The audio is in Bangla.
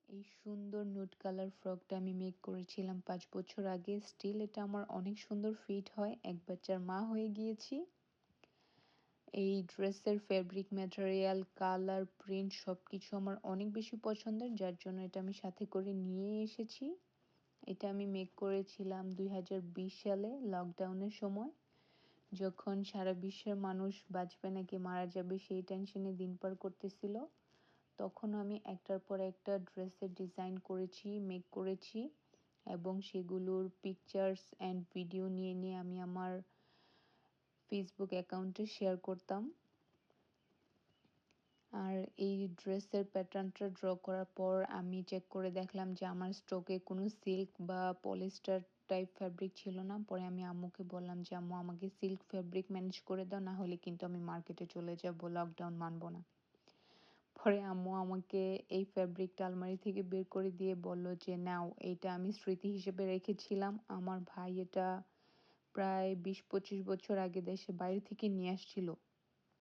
এই সুন্দর নুড কালার ফ্রকটা আমি মেক করেছিলাম ৫ বছর আগে। স্টিল এটা আমার অনেক সুন্দর ফিট হয়। এক বাচ্চার মা হয়ে গিয়েছি। এই ড্রেসের ফেব্রিক ম্যাটেরিয়াল, কালার, প্রিন্ট সবকিছু আমার অনেক বেশি পছন্দের, যার জন্য এটা আমি সাথে করে নিয়ে এসেছি। এটা আমি মেক করেছিলাম ২০২০ সালে লকডাউনের সময়। যখন সারা বিশ্বের মানুষ বাঁচবে নাকি মারা যাবে সেই টেনশনে দিন পার করতেছিল। তখন আমি একটার পর একটা ড্রেসের ডিজাইন করেছি, মেক করেছি এবং সেগুলোর পিকচার্স অ্যান্ড ভিডিও নিয়ে আমি আমার ফেসবুক অ্যাকাউন্টে শেয়ার করতাম। আর এই ড্রেসের প্যাটার্নটা ড্র করার পর আমি চেক করে দেখলাম যে আমার স্টকে কোনো সিল্ক বা পলিস্টার টাইপ ফ্যাব্রিক ছিল না। পরে আমি আম্মুকে বললাম যে, "আম্মু আমাকে সিল্ক ফ্যাব্রিক ম্যানেজ করে দাও, না হলে কিন্তু আমি মার্কেটে চলে যাব, লকডাউন মানব না।" পরে আম্মু আমাকে এই ফ্যাব্রিকটা আলমারি থেকে বের করে দিয়ে বলল যে, "নাও, এইটা আমি স্মৃতি হিসেবে রেখেছিলাম। আমার ভাই এটা প্রায় ২০-২৫ বছর আগে দেশের বাইরে থেকে নিয়ে আসছিল।